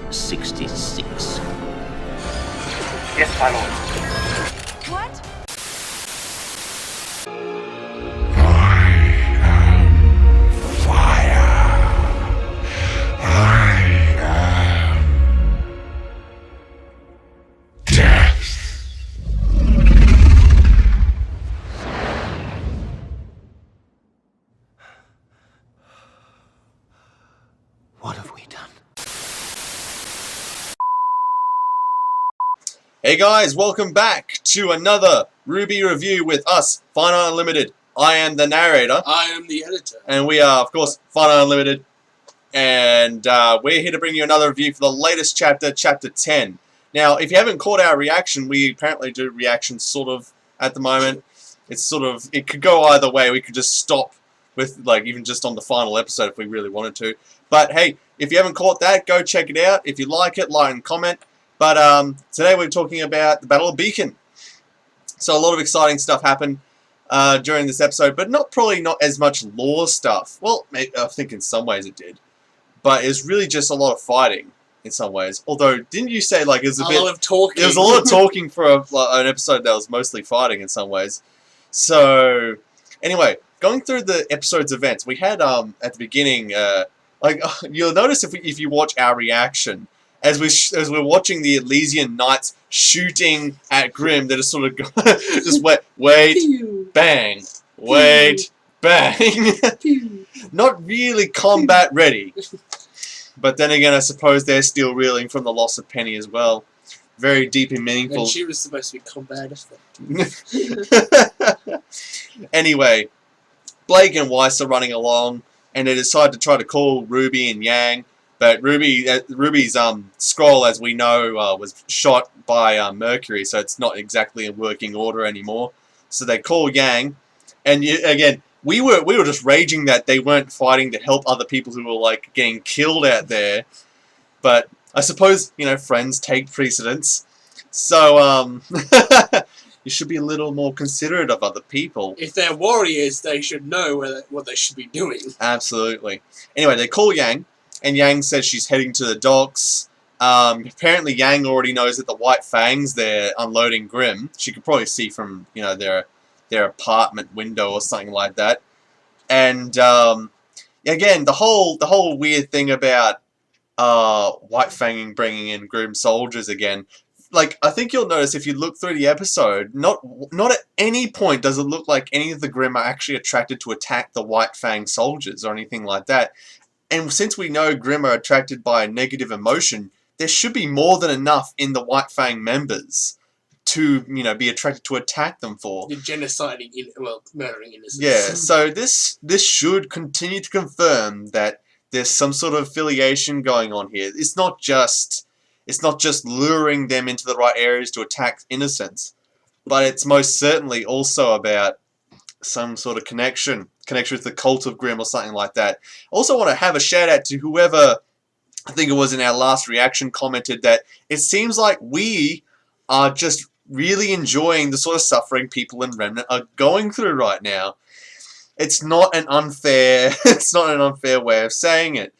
66. Yes, my lord. What? What have we done? Hey guys, welcome back to another RWBY review with us, Finite Unlimited. I am the narrator. I am the editor. And we are, of course, Finite Unlimited. And we're here to bring you another review for the latest chapter, Chapter 10. Now, if you haven't caught our reaction, we apparently do reactions sort of at the moment. It's sort of, it could go either way. We could just stop with, like, even just on the final episode if we really wanted to. But hey, if you haven't caught that, go check it out. If you like it, like and comment. But today we're talking about the Battle of Beacon. So a lot of exciting stuff happened during this episode, but probably not as much lore stuff. Well, I think in some ways it did. But it's really just a lot of fighting in some ways. Although, didn't you say like it was a bit... lot of talking. There was a lot of talking for an episode that was mostly fighting in some ways. So, anyway, going through the episode's events, we had at the beginning, you'll notice if you watch our reaction, as we're watching the Elysian Knights shooting at Grimm, they're just sort of just wait, bang, wait, bang. Not really combat ready. But then again, I suppose they're still reeling from the loss of Penny as well. Very deep and meaningful. And she was supposed to be combative. Anyway, Blake and Weiss are running along, and they decide to try to call RWBY and Yang. But RWBY's scroll, as we know, was shot by Mercury, so it's not exactly in working order anymore. So they call Yang, and again, we were just raging that they weren't fighting to help other people who were like getting killed out there. But I suppose, you know, friends take precedence. So you should be a little more considerate of other people. If they're warriors, they should know what they should be doing. Absolutely. Anyway, they call Yang. And Yang says she's heading to the docks. Apparently Yang already knows that the White Fangs there unloading Grimm. She could probably see from, you know, their apartment window or something like that. And again, the whole weird thing about White Fanging bringing in Grimm soldiers again. Like, I think you'll notice if you look through the episode, not at any point does it look like any of the Grimm are actually attracted to attack the White Fang soldiers or anything like that. And since we know Grimm are attracted by a negative emotion, there should be more than enough in the White Fang members to, you know, be attracted to attack them for. You're genociding, murdering innocents. Yeah, so this should continue to confirm that there's some sort of affiliation going on here. It's not just luring them into the right areas to attack innocents, but it's most certainly also about some sort of connection with the cult of Grimm or something like that. Also want to have a shout out to whoever, I think it was in our last reaction, commented that it seems like we are just really enjoying the sort of suffering people in Remnant are going through right now. It's not an unfair way of saying it.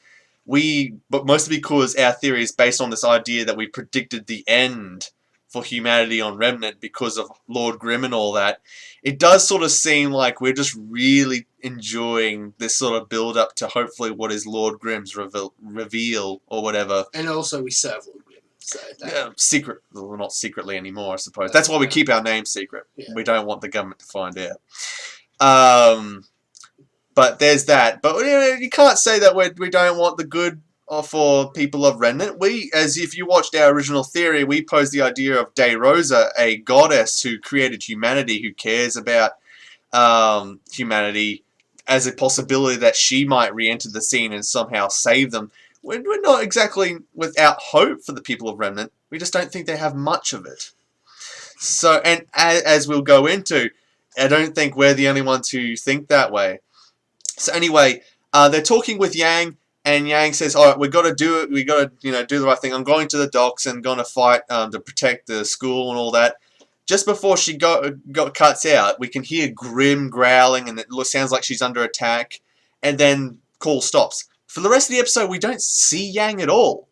But mostly because our theory is based on this idea that we predicted the end for humanity on Remnant because of Lord Grimm and all that. It does sort of seem like we're just really enjoying this sort of build-up to hopefully what is Lord Grimm's reveal or whatever. And also we serve Lord Grimm. So secret, well, not secretly anymore, I suppose. That's why we keep our name secret. Yeah. We don't want the government to find out. But there's that. But you can't say that we don't want the good for people of Remnant. As if you watched our original theory, we posed the idea of De Rosa, a goddess who created humanity, who cares about humanity, as a possibility that she might re-enter the scene and somehow save them. We're not exactly without hope for the people of Remnant. We just don't think they have much of it. So, and as we'll go into, I don't think we're the only ones who think that way. So anyway, they're talking with Yang. And Yang says, all right, we've got to do it. We've got to, do the right thing. I'm going to the docks and going to fight to protect the school and all that. Just before she cuts out, we can hear Grimm growling, and it sounds like she's under attack. And then call stops. For the rest of the episode, we don't see Yang at all.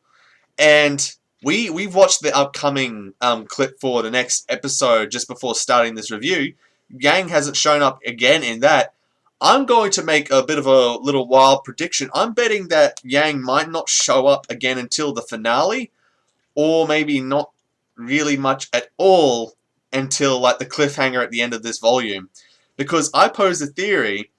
And we've watched the upcoming clip for the next episode just before starting this review. Yang hasn't shown up again in that. I'm going to make a bit of a little wild prediction. I'm betting that Yang might not show up again until the finale, or maybe not really much at all until like the cliffhanger at the end of this volume. Because I pose the theory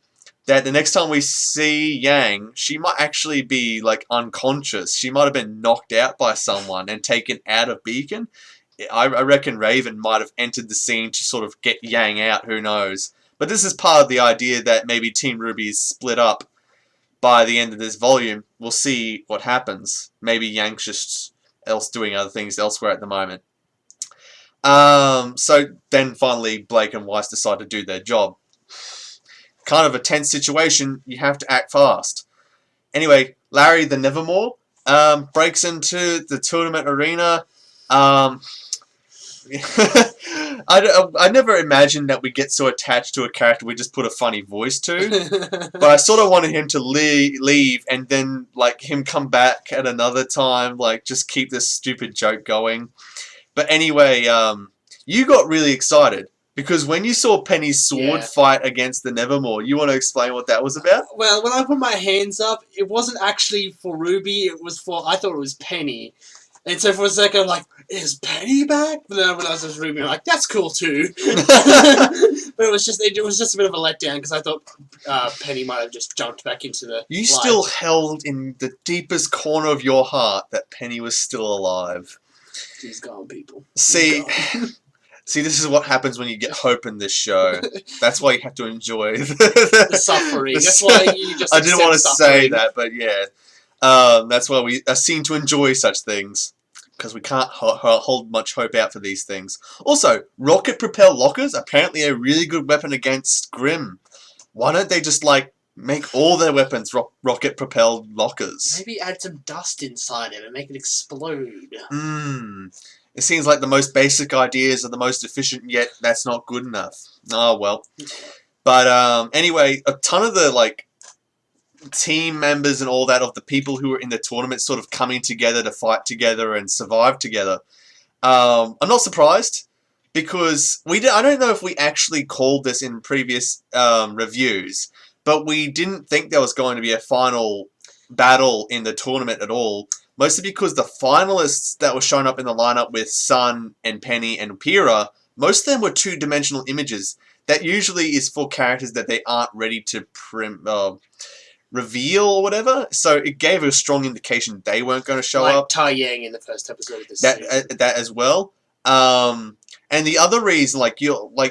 that the next time we see Yang, she might actually be like unconscious. She might have been knocked out by someone and taken out of Beacon. I reckon Raven might have entered the scene to sort of get Yang out, who knows. But this is part of the idea that maybe Team RWBY is split up by the end of this volume. We'll see what happens. Maybe Yang's just doing other things elsewhere at the moment. So then finally Blake and Weiss decide to do their job. Kind of a tense situation, you have to act fast. Anyway, Larry the Nevermore breaks into the tournament arena. I never imagined that we get so attached to a character we just put a funny voice to. But I sort of wanted him to leave and then like him come back at another time, like just keep this stupid joke going. But anyway, you got really excited. Because when you saw Penny's sword fight against the Nevermore, you want to explain what that was about? Well, when I put my hands up, it wasn't actually for RWBY, it was for, I thought it was Penny. And so for a second, I'm like, is Penny back? But then I realized it was RWBY, I'm like, that's cool too. But it was just a bit of a letdown, because I thought Penny might have just jumped back into the You light. still held in the deepest corner of your heart that Penny was still alive. She's gone, people. See... See, this is what happens when you get hope in this show. That's why you have to enjoy the suffering. That's why you just I didn't want to suffering. say that, but yeah. That's why we seem to enjoy such things. Because we can't hold much hope out for these things. Also, rocket-propelled lockers, apparently a really good weapon against Grimm. Why don't they just, like, make all their weapons rocket-propelled lockers? Maybe add some dust inside it and make it explode. It seems like the most basic ideas are the most efficient, yet that's not good enough. Oh, well. But anyway, a ton of the like team members and all that of the people who were in the tournament sort of coming together to fight together and survive together. I'm not surprised, because I don't know if we actually called this in previous reviews, but we didn't think there was going to be a final battle in the tournament at all. Mostly because the finalists that were shown up in the lineup with Sun and Penny and Pyrrha, most of them were two-dimensional images. That usually is for characters that they aren't ready to reveal or whatever. So it gave a strong indication they weren't going to show up. Like Tai Yang in the first episode of this series. That as well. And the other reason,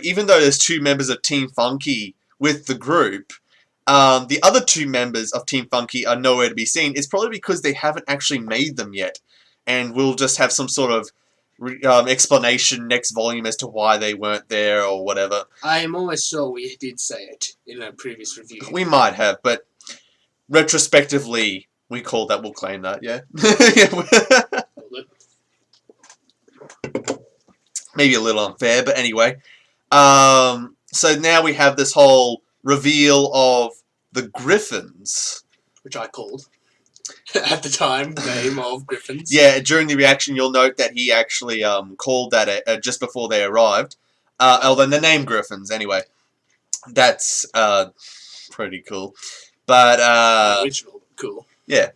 even though there's two members of Team Funky with the group, the other two members of Team Funky are nowhere to be seen. It's probably because they haven't actually made them yet. And we'll just have some sort of explanation next volume as to why they weren't there or whatever. I am almost sure we did say it in a previous review. We might have, but retrospectively, we call that, we'll claim that, yeah? Maybe a little unfair, but anyway. So now we have this whole reveal of the Griffins, which I called at the time, name of Griffins. Yeah, during the reaction, you'll note that he actually called that just before they arrived. Then the name Griffins, anyway. That's pretty cool. But original, cool. Yeah.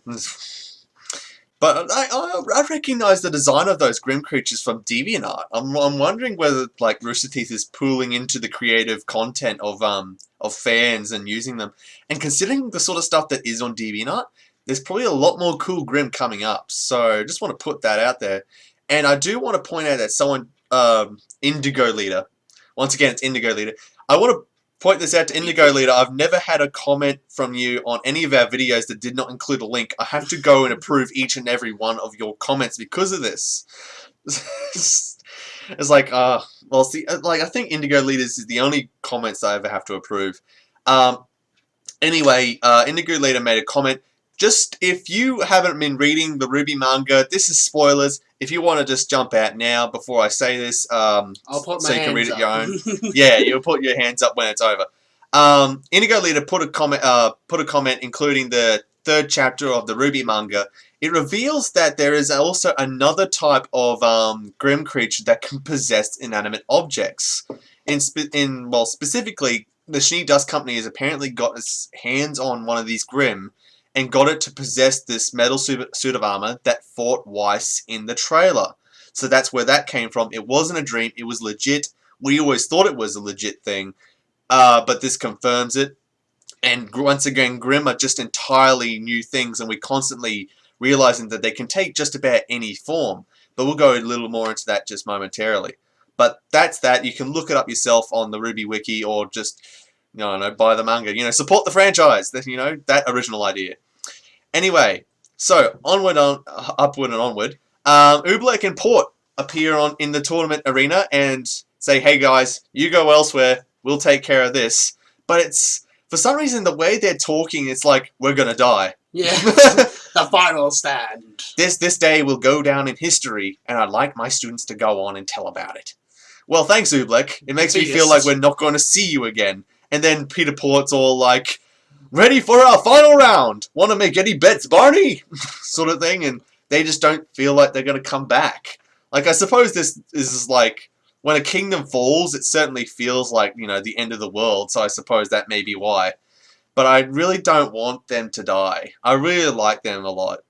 But I recognise the design of those Grimm creatures from DeviantArt. I'm wondering whether like Rooster Teeth is pooling into the creative content of fans and using them. And considering the sort of stuff that is on DeviantArt, there's probably a lot more cool Grimm coming up. So just want to put that out there. And I do want to point out that someone, Indigo Leader, once again it's Indigo Leader. I want to point this out to Indigo Leader. I've never had a comment from you on any of our videos that did not include a link. I have to go and approve each and every one of your comments because of this. It's like, well, see, like I think Indigo Leaders is the only comments I ever have to approve. Anyway, Indigo Leader made a comment. Just if you haven't been reading the RWBY manga, this is spoilers. If you want to just jump out now before I say this, I'll put so my you can read hands it your own. Yeah, you'll put your hands up when it's over. Indigo Leader put a comment including the third chapter of the RWBY manga, it reveals that there is also another type of Grimm creature that can possess inanimate objects. Specifically, the Shinee Dust Company has apparently got its hands on one of these Grimm and got it to possess this metal suit of armor that fought Weiss in the trailer. So that's where that came from. It wasn't a dream, it was legit. We always thought it was a legit thing, but this confirms it. And once again, Grimm are just entirely new things, and we're constantly realizing that they can take just about any form. But we'll go a little more into that just momentarily. But that's that. You can look it up yourself on the RWBY wiki, or just, buy the manga. Support the franchise. That original idea. Anyway, so upward and onward. Oobleck and Port appear in the tournament arena and say, "Hey guys, you go elsewhere. We'll take care of this." But it's, for some reason, the way they're talking, it's like, we're gonna die. Yeah, the final stand. This day will go down in history, and I'd like my students to go on and tell about it. Well, thanks, Oobleck. It makes me feel like we're not going to see you again. And then Peter Port's all like, "Ready for our final round? Want to make any bets, Barney?" sort of thing, and they just don't feel like they're going to come back. Like, I suppose this is like, when a kingdom falls, it certainly feels like, the end of the world, so I suppose that may be why. But I really don't want them to die. I really like them a lot.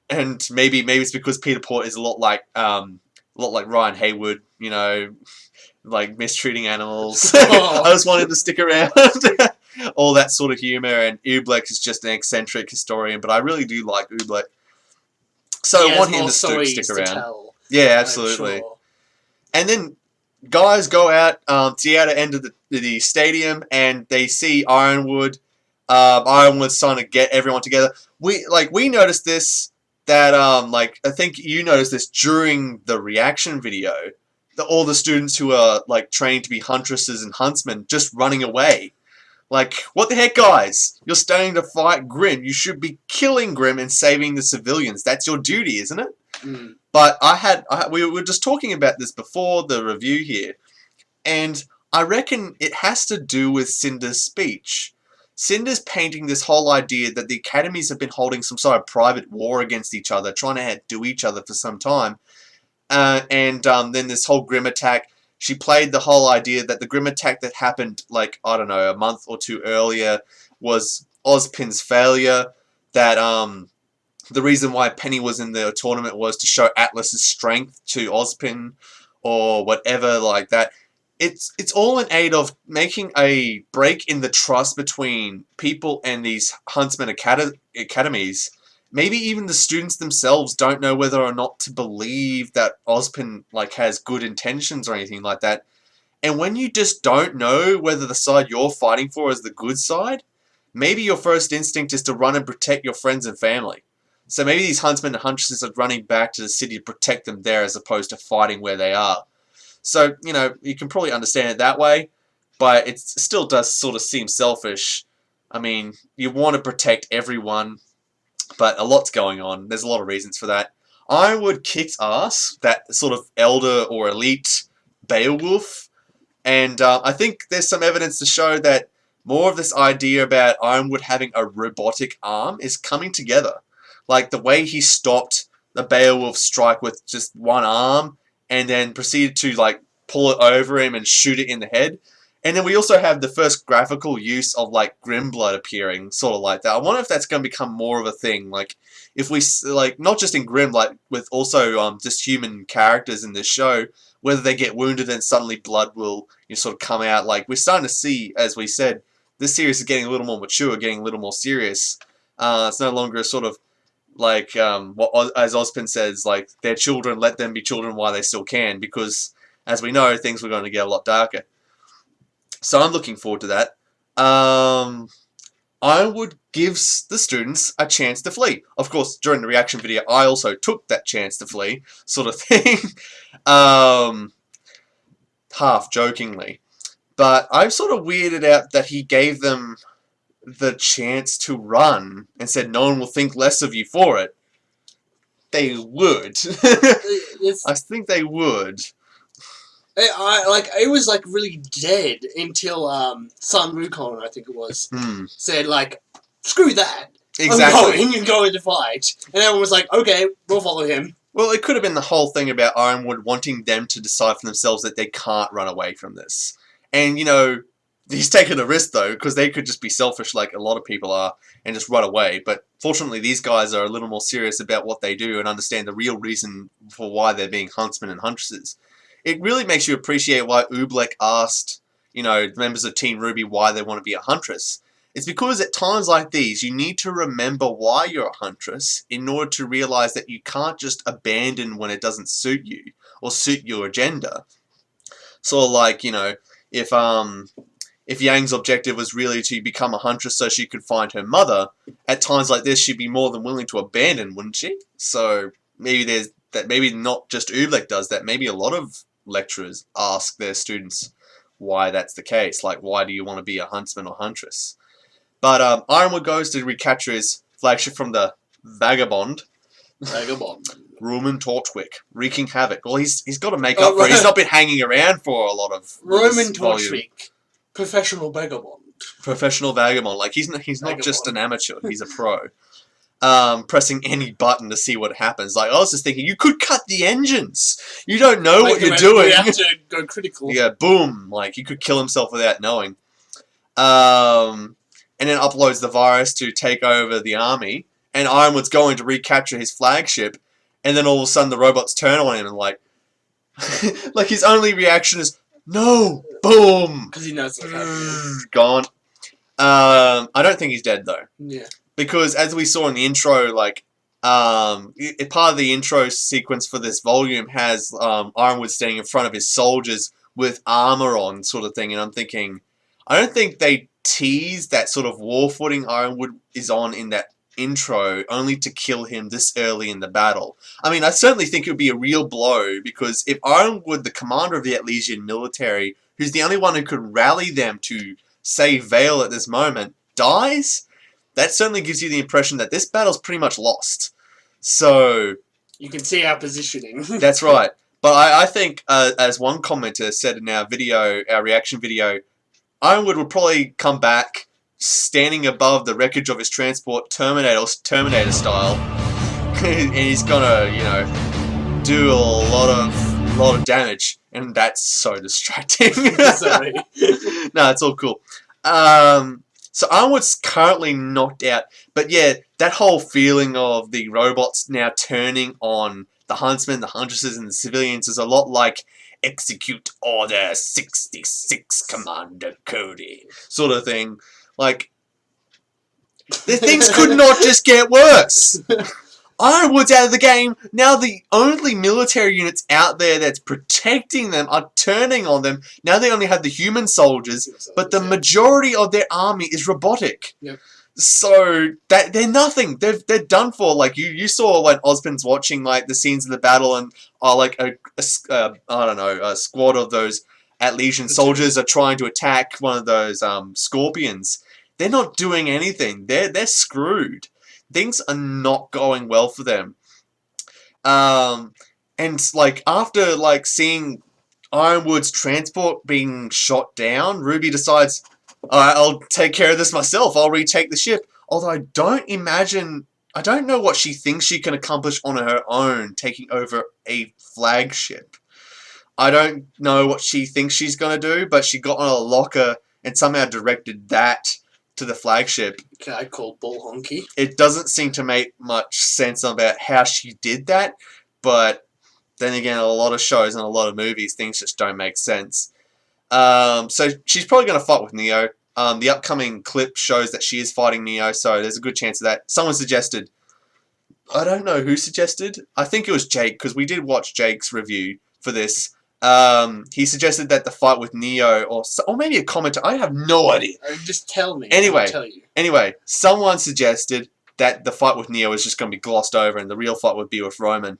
And maybe it's because Peter Port is a lot like Ryan Haywood, like mistreating animals. Oh. I just want him to stick around. All that sort of humor, and Oobleck is just an eccentric historian, but I really do like Oobleck. So I want him to stick around. Yeah, absolutely. Sure. And then guys go out to the outer end of the stadium, and they see Ironwood. Ironwood's trying to get everyone together. We noticed this, that I think you noticed this during the reaction video, that all the students who are trained to be huntresses and huntsmen just running away. Like, what the heck, guys? You're staying to fight Grimm. You should be killing Grimm and saving the civilians. That's your duty, isn't it? Mm. But we were just talking about this before the review here, and I reckon it has to do with Cinder's speech. Cinder's painting this whole idea that the academies have been holding some sort of private war against each other, trying to outdo each other for some time. Then this whole Grimm attack, she played the whole idea that the Grimm attack that happened, a month or two earlier was Ozpin's failure, that the reason why Penny was in the tournament was to show Atlas's strength to Ozpin, or whatever like that. It's all in aid of making a break in the trust between people and these Huntsmen academies. Maybe even the students themselves don't know whether or not to believe that Ozpin has good intentions or anything like that. And when you just don't know whether the side you're fighting for is the good side, maybe your first instinct is to run and protect your friends and family. So maybe these huntsmen and huntresses are running back to the city to protect them there as opposed to fighting where they are. So, you can probably understand it that way, but it still does sort of seem selfish. I mean, you want to protect everyone, but a lot's going on. There's a lot of reasons for that. Ironwood kicked ass, that sort of elder or elite Beowulf, and I think there's some evidence to show that more of this idea about Ironwood having a robotic arm is coming together. Like the way he stopped the Beowulf strike with just one arm, and then proceeded to pull it over him and shoot it in the head. And then we also have the first graphical use of Grimm blood appearing, sort of like that. I wonder if that's going to become more of a thing. If we not just in Grimm, with also just human characters in this show, whether they get wounded and suddenly blood will sort of come out. We're starting to see, as we said, this series is getting a little more mature, getting a little more serious. It's no longer sort of as Ozpin says, their children, let them be children while they still can, because as we know, things were going to get a lot darker. So I'm looking forward to that. Ironwood gives the students a chance to flee. Of course, during the reaction video, I also took that chance to flee, sort of thing. Half jokingly. But I'm sort of weirded out that he gave them the chance to run and said no one will think less of you for it. They would. I think they would. It was really dead until Sun Wukong, I think it was, said screw that. Exactly. I'm going to fight. And everyone was like, okay, we'll follow him. Well, it could have been the whole thing about Ironwood wanting them to decide for themselves that they can't run away from this. And, you know, he's taking a risk, though, because they could just be selfish like a lot of people are and just run away. But fortunately, these guys are a little more serious about what they do and understand the real reason for why they're being huntsmen and huntresses. It really makes you appreciate why Oobleck asked, you know, members of Team RWBY why they want to be a huntress. It's because at times like these, you need to remember why you're a huntress in order to realize that you can't just abandon when it doesn't suit you or suit your agenda. Sort of like, you know, if Yang's objective was really to become a huntress so she could find her mother, at times like this, she'd be more than willing to abandon, wouldn't she? So maybe there's that. Maybe not just Oobleck does that. Maybe a lot of lecturers ask their students why that's the case. Like, why do you want to be a huntsman or huntress? But Ironwood goes to recapture his flagship from the Vagabond. Roman Torchwick, wreaking havoc. Well, he's got to make up for it. He's not been hanging around for a lot of Roman Torchwick, professional vagabond. Professional vagabond. Like he's not just an amateur. He's a pro. Pressing any button to see what happens. Like I was just thinking, you could cut the engines. You don't know what you're doing. You have to go critical. Yeah, boom. Like he could kill himself without knowing. And then uploads the virus to take over the army. And Ironwood's going to recapture his flagship. And then all of a sudden the robots turn on him and like... like his only reaction is, no! Boom! Because he knows what's happening. Gone. I don't think he's dead though. Yeah. Because as we saw in the intro, like... part of the intro sequence for this volume has Ironwood standing in front of his soldiers with armor on sort of thing. And I'm thinking... I don't think they tease that sort of war footing Ironwood is on in that intro only to kill him this early in the battle. I mean, I certainly think it would be a real blow because if Ironwood, the commander of the Atlesian military, who's the only one who could rally them to save Vale at this moment, dies, that certainly gives you the impression that this battle's pretty much lost. So... you can see our positioning. That's right. But I think, as one commenter said in our video, our reaction video, Ironwood will probably come back standing above the wreckage of his transport, Terminator style, and he's gonna, you know, do a lot of damage, and that's so distracting. Sorry. No, it's all cool. So Ironwood's currently knocked out, but yeah, that whole feeling of the robots now turning on the huntsmen, the huntresses, and the civilians is a lot like Execute Order 66, Commander Cody, sort of thing. Like, the things could not just get worse. Ironwood's out of the game. Now the only military units out there that's protecting them are turning on them. Now they only have the human soldiers, but the majority of their army is robotic. Yep. So that they're nothing. They're done for. Like you saw when Osmond's watching like the scenes of the battle and like I don't know, a squad of those Atlesian soldiers are trying to attack one of those scorpions. They're not doing anything. They're screwed. Things are not going well for them. And like after like seeing Ironwood's transport being shot down, RWBY decides, alright, I'll take care of this myself. I'll retake the ship. Although I don't know what she thinks she can accomplish on her own, taking over a flagship. I don't know what she thinks she's going to do, but she got on a locker and somehow directed that to the flagship. Okay, I call bull honky. It doesn't seem to make much sense about how she did that, but then again, a lot of shows and a lot of movies, things just don't make sense. So she's probably going to fight with Neo. The upcoming clip shows that she is fighting Neo, so there's a good chance of that. Someone suggested, I don't know who suggested, I think it was Jake, because we did watch Jake's review for this. He suggested that the fight with Neo, or maybe a commenter, I have no idea. Just tell me. Anyway, I'll tell you. Anyway, someone suggested that the fight with Neo is just going to be glossed over and the real fight would be with Roman.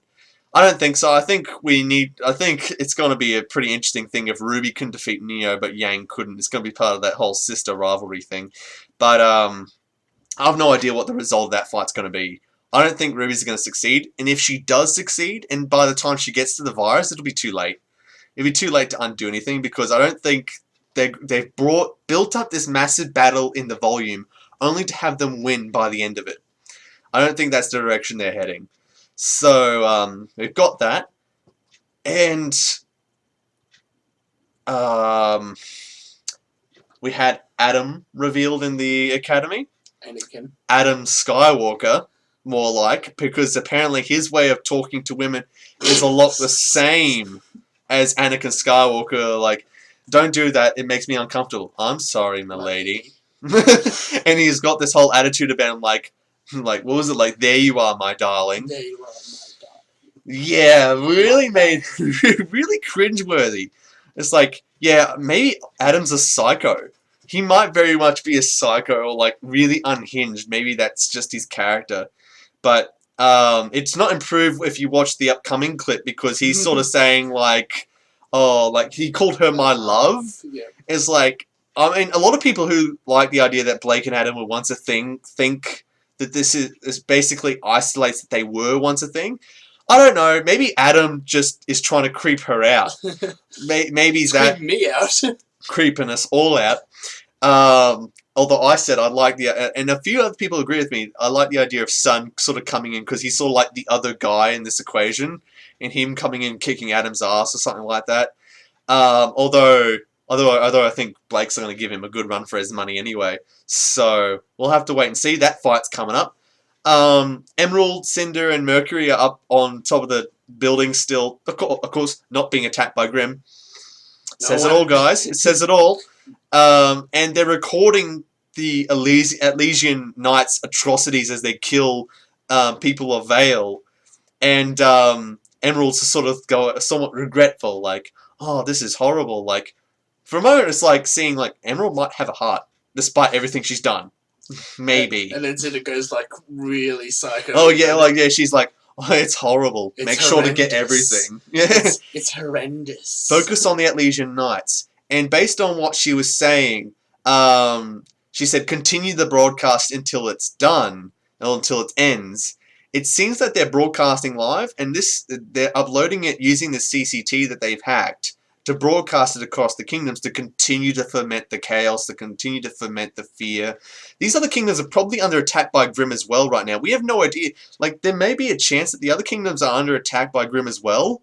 I don't think so. I think it's going to be a pretty interesting thing if RWBY can defeat Neo, but Yang couldn't. It's going to be part of that whole sister rivalry thing. But I have no idea what the result of that fight's going to be. I don't think RWBY's going to succeed. And if she does succeed, and by the time she gets to the virus, it'll be too late. It'll be too late to undo anything because I don't think they've built up this massive battle in the volume only to have them win by the end of it. I don't think that's the direction they're heading. So we've got that, and we had Adam revealed in the Academy. Anakin. Adam Skywalker, more like, because apparently his way of talking to women is a lot the same as Anakin Skywalker. Like, don't do that, it makes me uncomfortable. I'm sorry, my lady. And he's got this whole attitude about him, like, what was it, like, there you are, my darling. There you are, my darling. Yeah, really really cringeworthy. It's like, yeah, maybe Adam's a psycho. He might very much be a psycho or, like, really unhinged. Maybe that's just his character. But it's not improved if you watch the upcoming clip, because he's sort of saying, like, oh, like, he called her my love. Yeah. It's like, I mean, a lot of people who like the idea that Blake and Adam were once a thing think that this basically isolates that they were once a thing. I don't know. Maybe Adam just is trying to creep her out. Maybe It's that creeping me out. creeping us all out. Although I said I like and a few other people agree with me, I like the idea of Sun sort of coming in, because he's sort of like the other guy in this equation, and him coming in kicking Adam's ass or something like that. Although I think Blake's going to give him a good run for his money anyway. So we'll have to wait and see. That fight's coming up. Emerald, Cinder, and Mercury are up on top of the building still. Of course, not being attacked by Grimm. Says it all, guys. It says it all. And they're recording the Elysian Knights' atrocities as they kill people of Vale. And Emerald's sort of somewhat regretful, like, oh, this is horrible. Like, for a moment, it's like seeing, like, Emerald might have a heart, despite everything she's done. Maybe. And then Cinder goes, like, really psycho. Oh, yeah, like, yeah, she's like, oh, it's horrible. It's Make sure to get horrendous. everything. It's horrendous. Focus on the Elysian Knights. And based on what she was saying, she said, continue the broadcast until it's done, or until it ends. It seems that they're broadcasting live, and they're uploading it using the CCT that they've hacked to broadcast it across the kingdoms to continue to ferment the chaos, to continue to ferment the fear. These other kingdoms are probably under attack by Grimm as well right now. We have no idea. Like, there may be a chance that the other kingdoms are under attack by Grimm as well,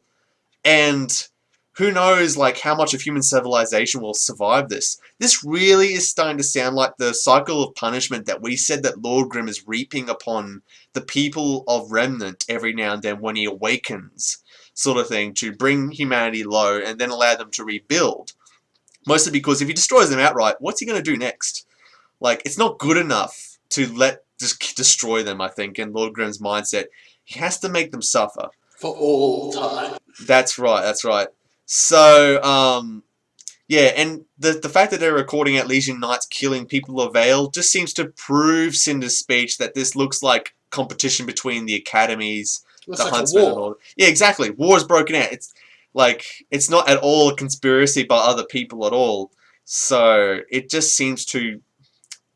and who knows, like, how much of human civilization will survive this. This really is starting to sound like the cycle of punishment that we said that Lord Grimm is reaping upon the people of Remnant every now and then when he awakens, sort of thing, to bring humanity low and then allow them to rebuild. Mostly because if he destroys them outright, what's he going to do next? Like, it's not good enough to just destroy them, I think, in Lord Grimm's mindset. He has to make them suffer. For all time. That's right, that's right. So, yeah, and the fact that they're recording Elysian Knights killing people of Vale just seems to prove Cinder's speech that this looks like competition between the academies, Looks the like Huntsmen, a and war. all. Yeah, exactly. War's broken out. It's like, it's not at all a conspiracy by other people at all. So it just seems to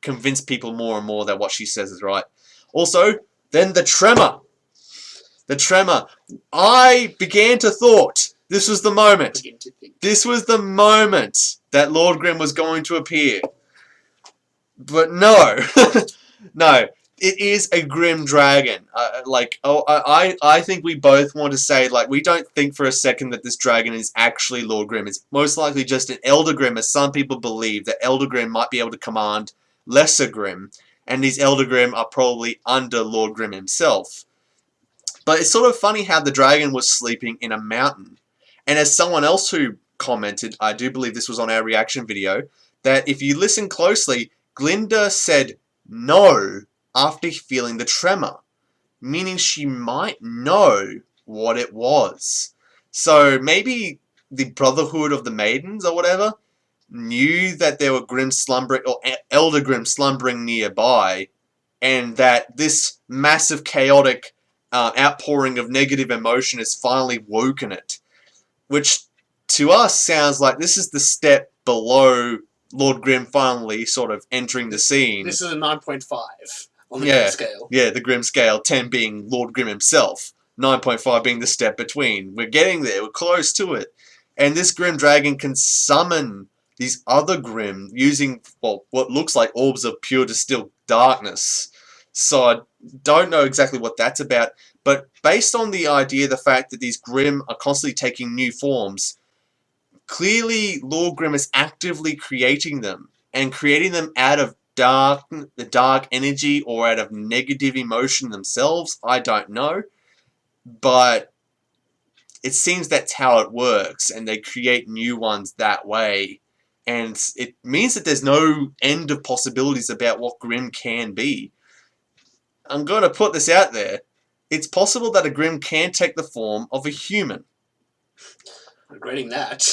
convince people more and more that what she says is right. Also, then the tremor. The tremor. I began to thought this was the moment. This was the moment that Lord Grimm was going to appear. But no. No. It is a grim dragon. I think we both want to say, like, we don't think for a second that this dragon is actually Lord Grimm. It's most likely just an Elder Grimm, as some people believe that Elder Grimm might be able to command Lesser Grimm, and these Elder Grimm are probably under Lord Grimm himself. But it's sort of funny how the dragon was sleeping in a mountain. And as someone else who commented, I do believe this was on our reaction video, that if you listen closely, Glinda said no after feeling the tremor, meaning she might know what it was. So maybe the Brotherhood of the Maidens or whatever knew that there were Grimm slumbering, or Elder Grimm slumbering nearby, and that this massive chaotic outpouring of negative emotion has finally woken it. Which to us sounds like this is the step below Lord Grimm finally sort of entering the scene. This is a 9.5 on the Grimm scale. Yeah, the Grimm scale, 10 being Lord Grimm himself, 9.5 being the step between. We're getting there, we're close to it. And this Grimm dragon can summon these other Grimm using, well, what looks like orbs of pure distilled darkness. So I don't know exactly what that's about. But based on the idea, the fact that these Grimm are constantly taking new forms, clearly Lord Grimm is actively creating them. And creating them out of the dark energy or out of negative emotion themselves. I don't know. But it seems that's how it works. And they create new ones that way. And it means that there's no end of possibilities about what Grimm can be. I'm going to put this out there. It's possible that a Grimm can take the form of a human. Regretting that.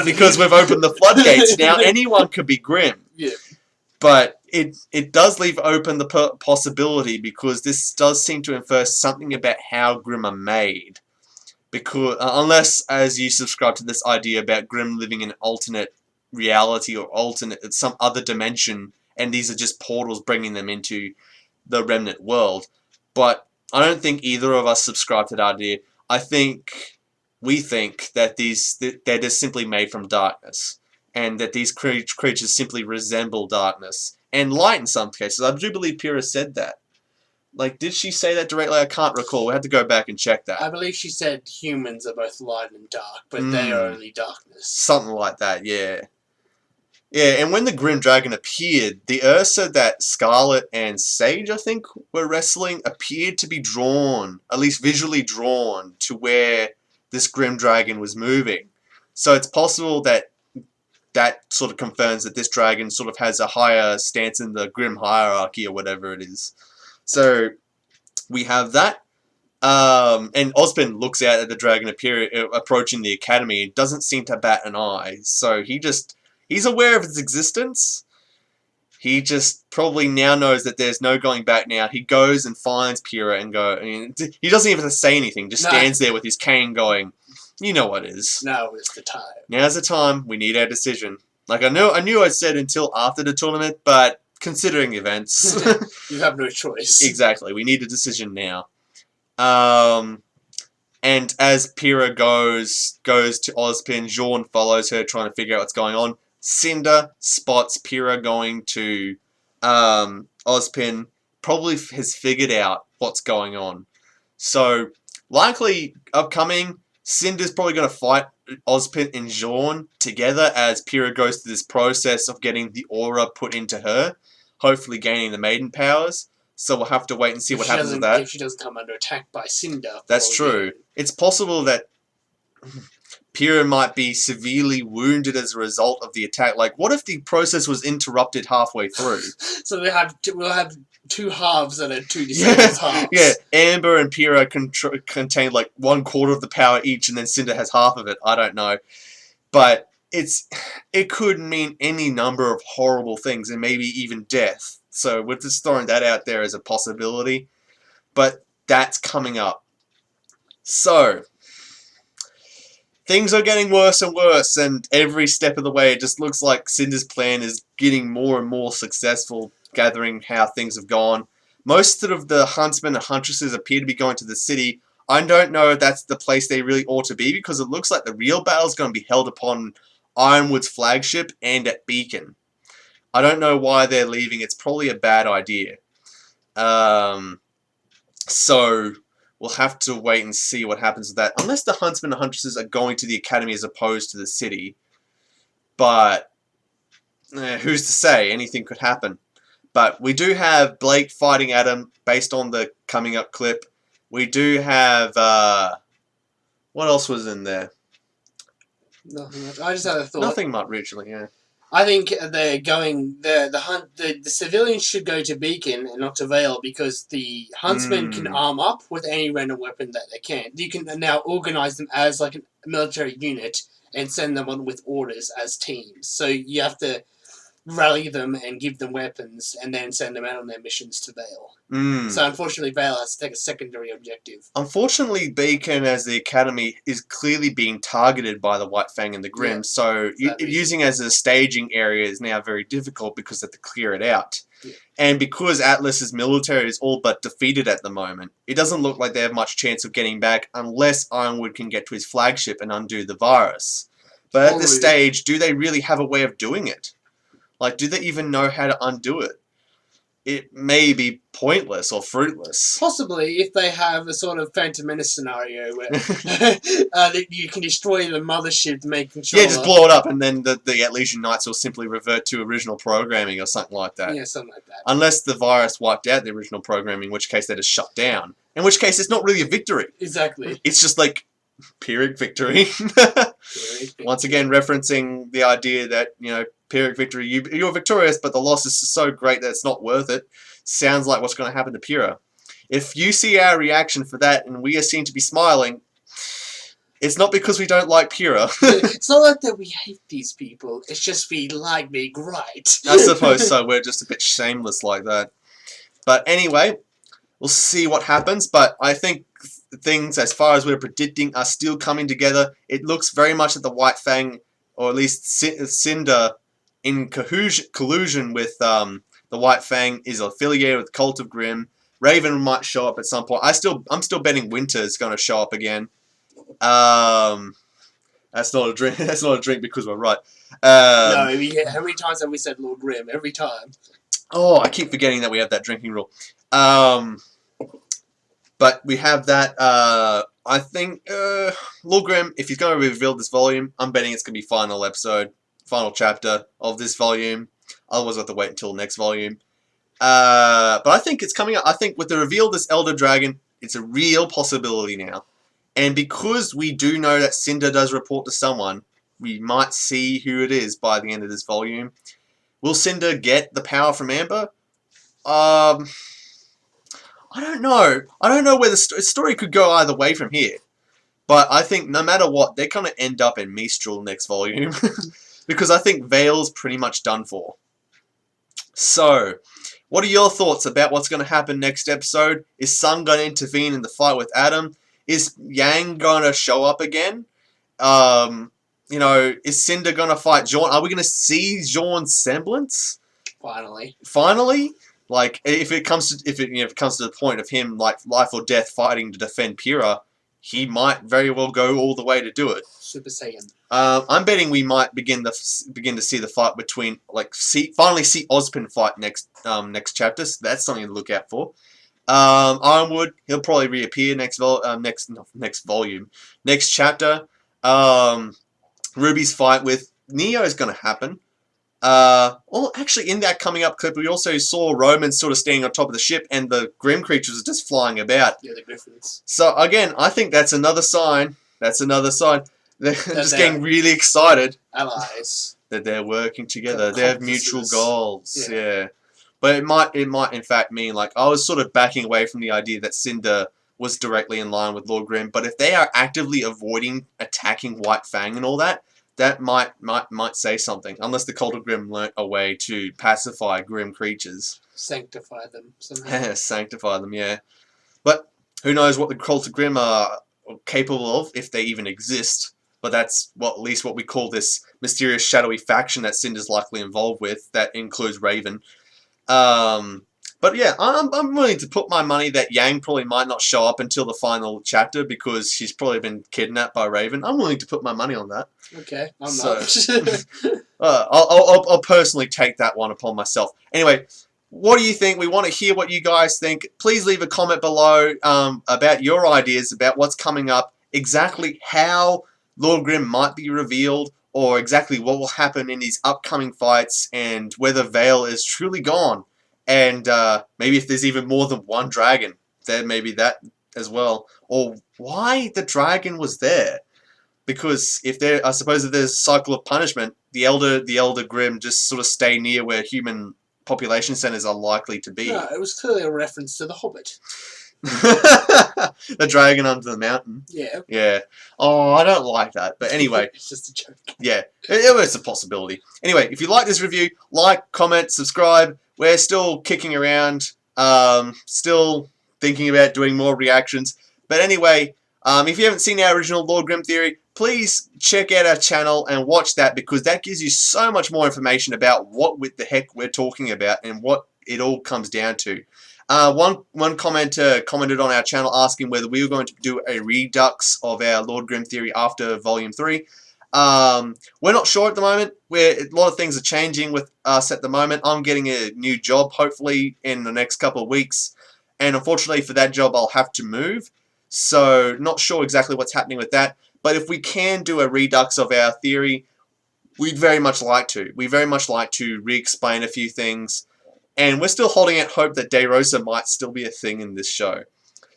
Because we've opened the floodgates. Now anyone could be Grimm. Yeah. But it does leave open the possibility, because this does seem to infer something about how Grimm are made. Because unless, as you subscribe to this idea about Grimm living in an alternate reality or some other dimension, and these are just portals bringing them into the Remnant world. But I don't think either of us subscribe to that idea. We think that they're just simply made from darkness, and that these creatures simply resemble darkness and light in some cases. I do believe Pyrrha said that. Like, did she say that directly? I can't recall. We have to go back and check that. I believe she said humans are both light and dark, but they are only darkness. Something like that, yeah. Yeah, and when the Grim Dragon appeared, the Ursa that Scarlet and Sage, I think, were wrestling appeared to be drawn, at least visually drawn, to where this Grim Dragon was moving. So it's possible that that sort of confirms that this dragon sort of has a higher stance in the Grim hierarchy or whatever it is. So we have that. And Ozpin looks out at the dragon approaching the academy and doesn't seem to bat an eye. So he's aware of its existence. He just probably now knows that there's no going back now. He goes and finds Pyrrha and he doesn't even have to say anything. Just stands there with his cane going, you know what it is. Now is the time. Now's the time. We need our decision. Like I knew I said until after the tournament, but considering events, you have no choice. Exactly. We need a decision now. And as Pyrrha goes to Ozpin, Jean follows her, trying to figure out what's going on. Cinder spots Pyrrha going to Ozpin, probably has figured out what's going on. So, likely upcoming, Cinder's probably going to fight Ozpin and Jean together as Pyrrha goes through this process of getting the aura put into her, hopefully gaining the maiden powers. So we'll have to wait and see what happens with that. If she doesn't come under attack by Cinder. That's true. It's possible that Pyrrha might be severely wounded as a result of the attack. Like, what if the process was interrupted halfway through? So we'll have two halves that are two disabled halves. Yeah, Amber and Pyrrha contain like 1/4 of the power each, and then Cinder has half of it. I don't know. But it could mean any number of horrible things, and maybe even death. So we're just throwing that out there as a possibility. But that's coming up. So things are getting worse and worse, and every step of the way it just looks like Cinder's plan is getting more and more successful, gathering how things have gone. Most of the huntsmen and huntresses appear to be going to the city. I don't know if that's the place they really ought to be, because it looks like the real battle is going to be held upon Ironwood's flagship and at Beacon. I don't know why they're leaving. It's probably a bad idea. So we'll have to wait and see what happens with that. Unless the huntsmen and huntresses are going to the academy as opposed to the city. But who's to say? Anything could happen. But we do have Blake fighting Adam based on the coming up clip. We do have... what else was in there? Nothing much. I just had a thought. Nothing much, originally, yeah. I think they're going. The civilians should go to Beacon and not to Vale, because the huntsmen can arm up with any random weapon that they can. You can now organize them as like a military unit and send them on with orders as teams. So you have to rally them and give them weapons and then send them out on their missions to Vale. So unfortunately, Vale has to take a secondary objective. Unfortunately, Beacon as the academy is clearly being targeted by the White Fang and the Grimm, Yeah, so using as a staging area is now very difficult because they have to clear it out. Yeah. And because Atlas's military is all but defeated at the moment, it doesn't look like they have much chance of getting back unless Ironwood can get to his flagship and undo the virus. But at this stage, do they really have a way of doing it? Like, do they even know how to undo it? it may be pointless or fruitless. Possibly, if they have a sort of Phantom Menace scenario where that you can destroy the mothership to make control. Yeah, just blow it up, and then the Legion Knights will simply revert to original programming or something like that. Yeah, something like that. Unless the virus wiped out the original programming, in which case they're just shut down. In which case, it's not really a victory. Exactly. It's just like Pyrrhic victory. Once again, referencing the idea that, you know, Pyrrhic victory, you're victorious, but the loss is so great that it's not worth it. Sounds like what's going to happen to Pyrrha. If you see our reaction for that and we are seen to be smiling, it's not because we don't like Pyrrha. It's not like that we hate these people. It's just we like being right. I suppose so. We're just a bit shameless like that. But anyway, we'll see what happens. But I think things, as far as we're predicting, are still coming together. It looks very much that the White Fang, or at least Cinder, in collusion with the White Fang, is affiliated with the Cult of Grimm. Raven might show up at some point. I'm still betting Winter is going to show up again. That's not a drink. That's not a drink because we're right. No, how many times have we said Lord Grimm? Every time. Oh, I keep forgetting that we have that drinking rule. But we have that. I think Lord Grimm, if he's going to reveal this volume, I'm betting it's going to be final episode, final chapter of this volume. Otherwise, we'll have to wait until next volume. But I think it's coming up. I think with the reveal of this Elder Dragon, it's a real possibility now. And because we do know that Cinder does report to someone, we might see who it is by the end of this volume. Will Cinder get the power from Amber? I don't know. I don't know where the story could go either way from here. But I think no matter what, they're going to end up in Mistral next volume. Because I think Vale's pretty much done for. So, what are your thoughts about what's going to happen next episode? Is Sun going to intervene in the fight with Adam? Is Yang going to show up again? You know, is Cinder going to fight Jaune? Are we going to see Jaune's semblance? Finally? Like, if it comes to the point of him, like, life or death fighting to defend Pyrrha, he might very well go all the way to do it. Super Saiyan. I'm betting we might begin to see the fight between, like, finally see Ozpin fight next chapter. So that's something to look out for. Ironwood, he'll probably reappear next chapter. Ruby's fight with Neo is going to happen. Well, actually, in that coming up clip, we also saw Roman sort of standing on top of the ship, and the Grimm creatures are just flying about. Yeah, the Griffins. So again, I think that's another sign. They're just getting really excited. Allies. That they're working together. They have mutual goals. Yeah. But it might in fact mean, like, I was sort of backing away from the idea that Cinder was directly in line with Lord Grimm. But if they are actively avoiding attacking White Fang and all that, that might say something. Unless the Cult of Grimm learnt a way to pacify Grimm creatures. Sanctify them somehow. Sanctify them, yeah. But who knows what the Cult of Grimm are capable of, if they even exist. But that's at least what we call this mysterious shadowy faction that Cinder's likely involved with. That includes Raven. But yeah, I'm willing to put my money that Yang probably might not show up until the final chapter because she's probably been kidnapped by Raven. I'm willing to put my money on that. Okay, I'm not. I'll personally take that one upon myself. Anyway, what do you think? We want to hear what you guys think. Please leave a comment below about your ideas about what's coming up, exactly how Lord Grimm might be revealed, or exactly what will happen in these upcoming fights, and whether Vale is truly gone. And maybe if there's even more than one dragon, then maybe that as well. Or why the dragon was there. Because I suppose if there's a cycle of punishment, the Elder Grimm just sort of stay near where human population centers are likely to be. No, it was clearly a reference to The Hobbit. The dragon under the mountain. Yeah. Yeah. Oh, I don't like that. But anyway. It's just a joke. Yeah. It's a possibility. Anyway, if you like this review, like, comment, subscribe. We're still kicking around. Still thinking about doing more reactions. But anyway, if you haven't seen our original Lord Grimm theory, please check out our channel and watch that, because that gives you so much more information about what the heck we're talking about and what it all comes down to. One commenter commented on our channel asking whether we were going to do a redux of our Lord Grimm theory after Volume 3. We're not sure at the moment. A lot of things are changing with us at the moment. I'm getting a new job, hopefully, in the next couple of weeks. And unfortunately for that job, I'll have to move. So, not sure exactly what's happening with that. But if we can do a redux of our theory, we'd very much like to. We very much like to re-explain a few things. And we're still holding out hope that De Rosa might still be a thing in this show.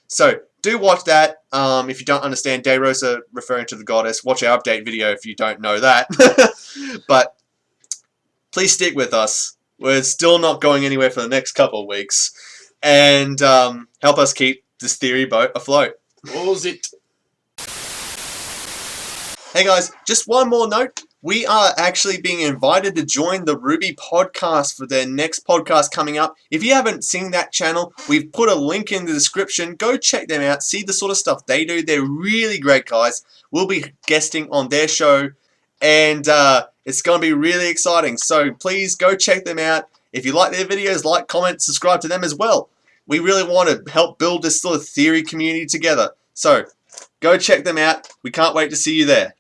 So, do watch that. If you don't understand De Rosa referring to the goddess, watch our update video if you don't know that. But please stick with us. We're still not going anywhere for the next couple of weeks. And help us keep this theory boat afloat. What was it? Hey guys, just one more note. We are actually being invited to join the RWBY podcast for their next podcast coming up. If you haven't seen that channel, we've put a link in the description. Go check them out. See the sort of stuff they do. They're really great guys. We'll be guesting on their show. And it's going to be really exciting. So please go check them out. If you like their videos, like, comment, subscribe to them as well. We really want to help build this sort of theory community together. So go check them out. We can't wait to see you there.